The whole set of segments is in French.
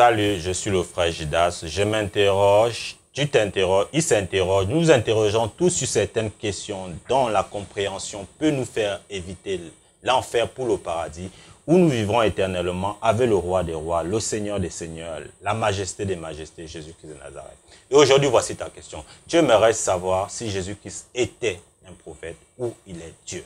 Salut, je suis le frère Judas. Je m'interroge, tu t'interroges, il s'interroge. Nous nous interrogeons tous sur certaines questions dont la compréhension peut nous faire éviter l'enfer pour le paradis, où nous vivrons éternellement avec le roi des rois, le Seigneur des seigneurs, la majesté des majestés, Jésus-Christ de Nazareth. Et aujourd'hui, voici ta question. Tu aimerais savoir si Jésus-Christ était un prophète ou il est Dieu.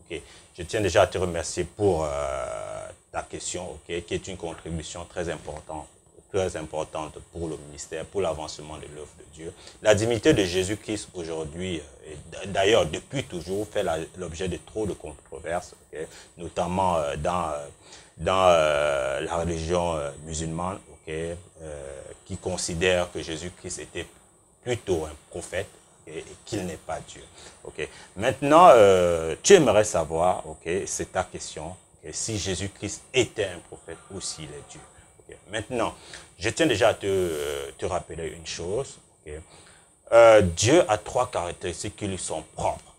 Okay. Je tiens déjà à te remercier pour ta question, okay, qui est une contribution très importante pour le ministère, pour l'avancement de l'œuvre de Dieu. La divinité de Jésus-Christ aujourd'hui, d'ailleurs depuis toujours, fait l'objet de trop de controverses, okay, notamment dans la religion musulmane, okay, qui considère que Jésus-Christ était plutôt un prophète, okay, et qu'il n'est pas Dieu. Okay. Maintenant, tu aimerais savoir, okay, c'est ta question, okay, si Jésus-Christ était un prophète ou s'il est Dieu. Okay. Maintenant, je tiens déjà à te rappeler une chose. Okay. Dieu a trois caractéristiques qui lui sont propres.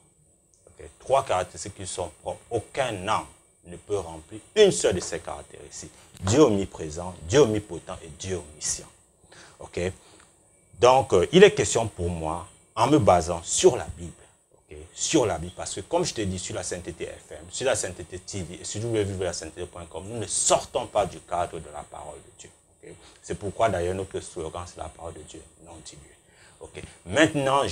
Okay. Trois caractéristiques qui lui sont propres. Aucun homme ne peut remplir une seule de ces caractéristiques. Dieu omniprésent, Dieu omnipotent et Dieu omniscient. Okay. Donc, il est question pour moi, en me basant sur la Bible, okay, sur la Bible, parce que comme je te dis sur la Sainteté FM, sur la Sainteté TV et sur www.lasainteté.com, nous ne sortons pas du cadre de la parole de Dieu. Okay. C'est pourquoi d'ailleurs notre slogan c'est la parole de Dieu, non diluée. Okay. Maintenant,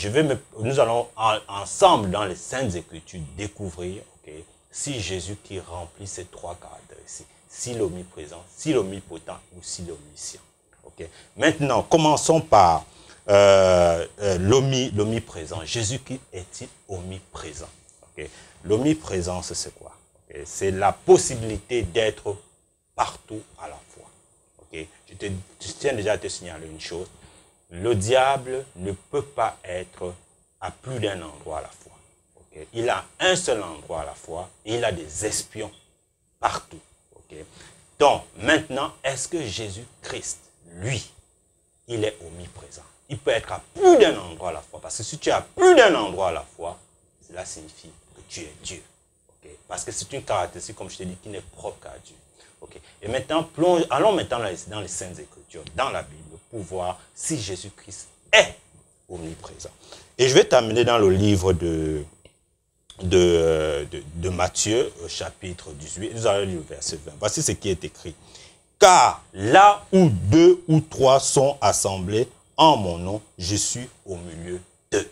nous allons ensemble dans les Saintes Écritures découvrir, okay, si Jésus qui remplit ces trois caractéristiques, s'il est omniprésent, s'il est omnipotent ou s'il est omniscient. Okay. Maintenant, commençons par l'omniprésent. Jésus qui est-il omniprésent? Okay. L'omniprésence, c'est quoi? Okay. C'est la possibilité d'être partout à la fois. Okay. Je tiens déjà à te signaler une chose. Le diable ne peut pas être à plus d'un endroit à la fois. Okay. Il a un seul endroit à la fois et il a des espions partout. Okay. Donc, maintenant, est-ce que Jésus-Christ, lui, il est omniprésent? Il peut être à plus d'un endroit à la fois. Parce que si tu es à plus d'un endroit à la fois, cela signifie que tu es Dieu. Okay? Parce que c'est une caractéristique, comme je t'ai dit, qui n'est propre qu'à Dieu. Okay? Et maintenant, allons maintenant dans les Saintes Écritures, dans la Bible, pour voir si Jésus-Christ est omniprésent. Et je vais t'amener dans le livre de Matthieu, chapitre 18. Nous allons lire le verset 20. Voici ce qui est écrit. Car là où deux ou trois sont assemblés en mon nom, je suis au milieu d'eux.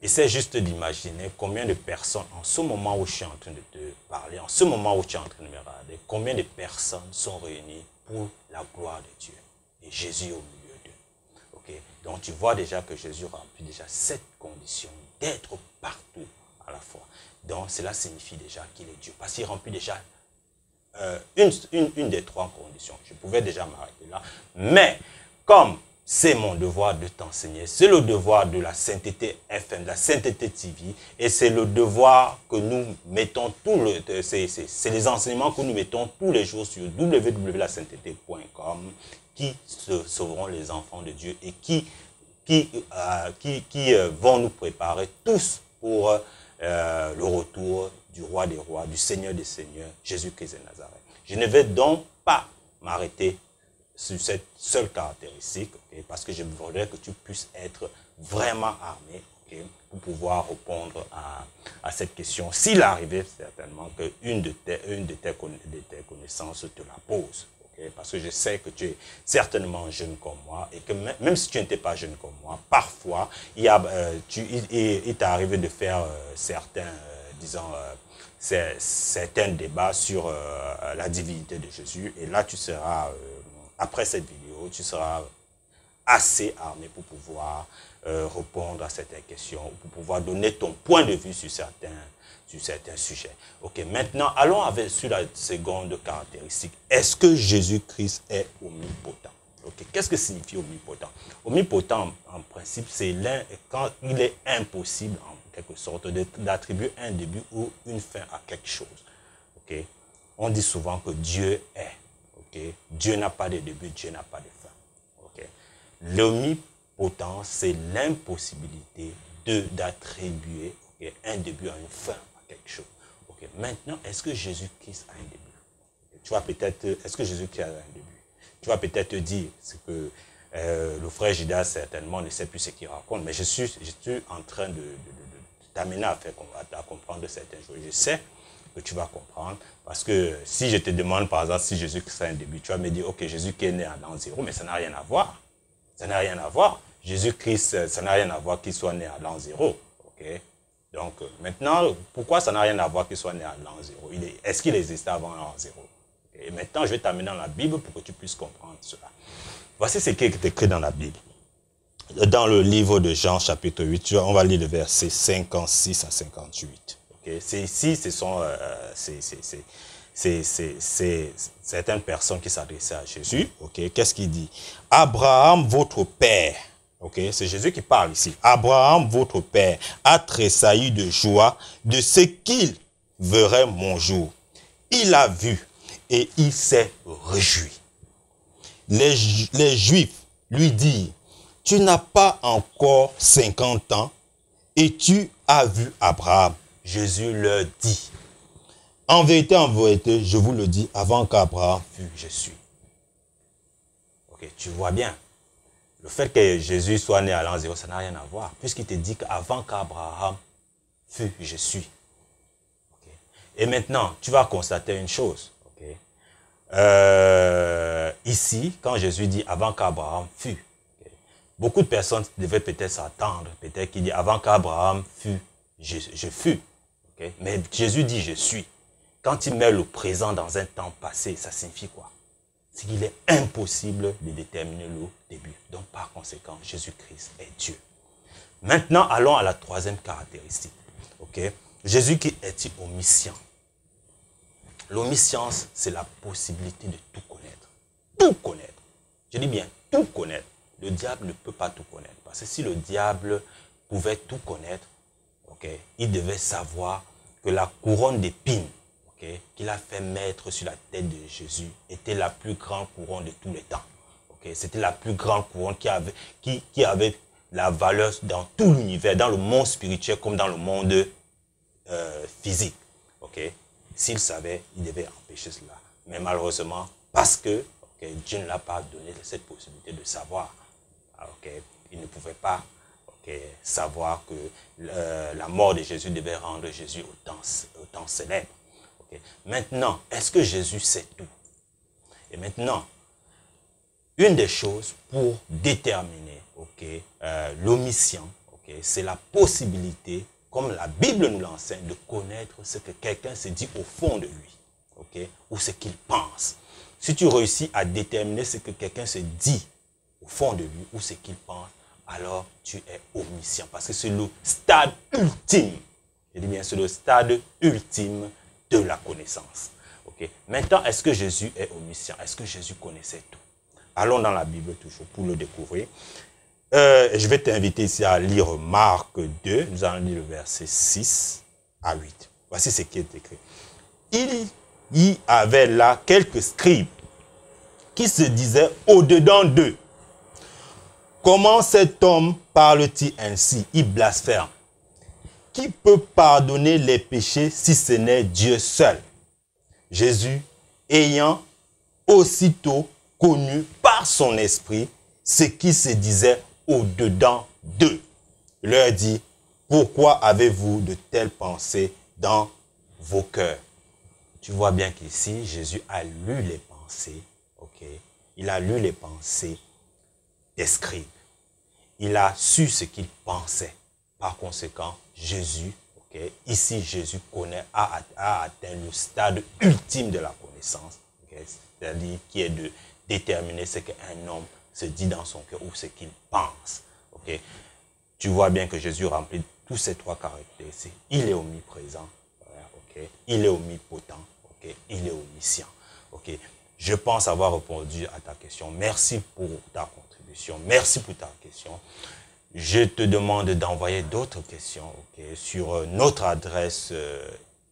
Essaie juste d'imaginer combien de personnes, en ce moment où je suis en train de te parler, en ce moment où tu es en train de me regarder, combien de personnes sont réunies pour la gloire de Dieu. Et Jésus est au milieu d'eux. Okay? Donc tu vois déjà que Jésus remplit déjà cette condition d'être partout à la fois. Donc cela signifie déjà qu'il est Dieu. Parce qu'il remplit déjà une des trois conditions. Je pouvais déjà m'arrêter là. Mais comme c'est mon devoir de t'enseigner, c'est le devoir de la Sainteté FM, de la Sainteté TV, et c'est le devoir que nous mettons c'est les enseignements que nous mettons tous les jours sur www.lasainteté.com qui sauveront les enfants de Dieu et qui vont nous préparer tous pour le retour du roi des rois, du Seigneur des seigneurs, Jésus-Christ de Nazareth. Je ne vais donc pas m'arrêter sur cette seule caractéristique, okay, parce que je voudrais que tu puisses être vraiment armé, okay, pour pouvoir répondre à cette question. S'il arrivait certainement qu'une de tes connaissances te la pose. Okay, parce que je sais que tu es certainement jeune comme moi et que même si tu n'étais pas jeune comme moi, parfois il t'est arrivé de faire certains débats sur la divinité de Jésus, et là tu seras, après cette vidéo, tu seras assez armé pour pouvoir répondre à certaines questions, pour pouvoir donner ton point de vue sur certains sujets. Ok, maintenant allons sur la seconde caractéristique. Est-ce que Jésus-Christ est omnipotent? Ok, qu'est-ce que signifie omnipotent? Omnipotent, en principe, c'est quand il est impossible, en quelque sorte, d'attribuer un début ou une fin à quelque chose. Ok, on dit souvent que Dieu est. Ok, Dieu n'a pas de début, Dieu n'a pas de fin. Ok, l'omnipotent, c'est l'impossibilité d'attribuer, okay, un début à une fin à quelque chose. Maintenant, est-ce que Jésus-Christ a un début? Tu vois peut-être, est-ce que Jésus-Christ a un début? Tu vas peut-être te dire que le frère Judas certainement ne sait plus ce qu'il raconte, mais je suis en train de t'amener à comprendre certaines choses. Je sais que tu vas comprendre, parce que si je te demande par exemple si Jésus-Christ a un début, tu vas me dire, ok, Jésus qui est né à l'an 0, mais ça n'a rien à voir. Ça n'a rien à voir. Jésus-Christ, ça n'a rien à voir qu'il soit né à l'an 0. Okay? Donc, maintenant, pourquoi ça n'a rien à voir qu'il soit né à l'an 0? Est-ce qu'il existait avant l'an 0? Et maintenant, je vais t'amener dans la Bible pour que tu puisses comprendre cela. Voici ce qui est écrit dans la Bible. Dans le livre de Jean, chapitre 8, on va lire le verset 56 à 58. Okay? Ici, ce sont certaines personnes qui s'adressaient à Jésus. Okay? Qu'est-ce qu'il dit? Abraham, votre père. Okay? C'est Jésus qui parle ici. Abraham, votre père, a tressailli de joie de ce qu'il verrait mon jour. Il a vu et il s'est réjoui. Les Juifs lui disent, tu n'as pas encore 50 ans et tu as vu Abraham. Jésus leur dit, en vérité, je vous le dis, avant qu'Abraham fût, je suis. Ok, tu vois bien. Le fait que Jésus soit né à l'an 0, ça n'a rien à voir, puisqu'il te dit qu'avant qu'Abraham fût, je suis. Okay. Et maintenant, tu vas constater une chose. Okay. Ici, quand Jésus dit avant qu'Abraham fût, okay, beaucoup de personnes devaient peut-être s'attendre, peut-être qu'il dit avant qu'Abraham fût, je fus. Okay. Mais Jésus dit je suis. Quand il met le présent dans un temps passé, ça signifie quoi? C'est qu'il est impossible de déterminer le début. Donc, par conséquent, Jésus-Christ est Dieu. Maintenant, allons à la troisième caractéristique. Okay? Jésus qui est omniscient. L'omniscience, c'est la possibilité de tout connaître. Tout connaître. Je dis bien tout connaître. Le diable ne peut pas tout connaître. Parce que si le diable pouvait tout connaître, okay, il devait savoir que la couronne d'épines qu'il a fait mettre sur la tête de Jésus était la plus grande couronne de tous les temps. Okay? C'était la plus grande couronne qui avait la valeur dans tout l'univers, dans le monde spirituel comme dans le monde physique. Okay? S'il savait, il devait empêcher cela. Mais malheureusement, parce que Dieu ne l'a pas donné cette possibilité de savoir, il ne pouvait pas savoir que la mort de Jésus devait rendre Jésus au temps célèbre. Maintenant, est-ce que Jésus sait tout? Et maintenant, une des choses pour déterminer l'omniscient, c'est la possibilité, comme la Bible nous l'enseigne, de connaître ce que quelqu'un se dit au fond de lui, ou ce qu'il pense. Si tu réussis à déterminer ce que quelqu'un se dit au fond de lui, ou ce qu'il pense, alors tu es omniscient, parce que c'est le stade ultime. Je dis bien, c'est le stade ultime de la connaissance. Okay. Maintenant, est-ce que Jésus est omniscient? Est-ce que Jésus connaissait tout? Allons dans la Bible toujours pour le découvrir. Je vais t'inviter ici à lire Marc 2. Nous allons lire le verset 6 à 8. Voici ce qui est écrit. Il y avait là quelques scribes qui se disaient au-dedans d'eux. Comment cet homme parle-t-il ainsi? Il blasphème. Qui peut pardonner les péchés si ce n'est Dieu seul? Jésus, ayant aussitôt connu par son esprit ce qui se disait au-dedans d'eux, leur dit, pourquoi avez-vous de telles pensées dans vos cœurs? Tu vois bien qu'ici, Jésus a lu les pensées, il a lu les pensées des scribes. Il a su ce qu'ils pensaient. Par conséquent, Jésus, ici Jésus a atteint le stade ultime de la connaissance, c'est-à-dire qui est de déterminer ce qu'un homme se dit dans son cœur ou ce qu'il pense. Tu vois bien que Jésus remplit tous ces trois caractéristiques. Il est omniprésent, il est omnipotent, il est omniscient. Je pense avoir répondu à ta question. Merci pour ta contribution, merci pour ta question. Je te demande d'envoyer d'autres questions sur notre adresse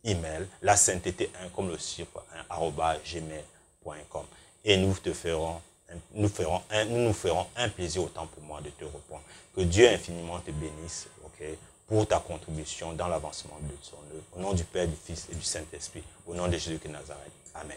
email, la sainteté 1 comme le chiffre 1 @gmail.com et nous nous ferons un plaisir autant pour moi de te répondre. Que Dieu infiniment te bénisse pour ta contribution dans l'avancement de son œuvre. Au nom du Père, du Fils et du Saint-Esprit, au nom de Jésus de Nazareth. Amen.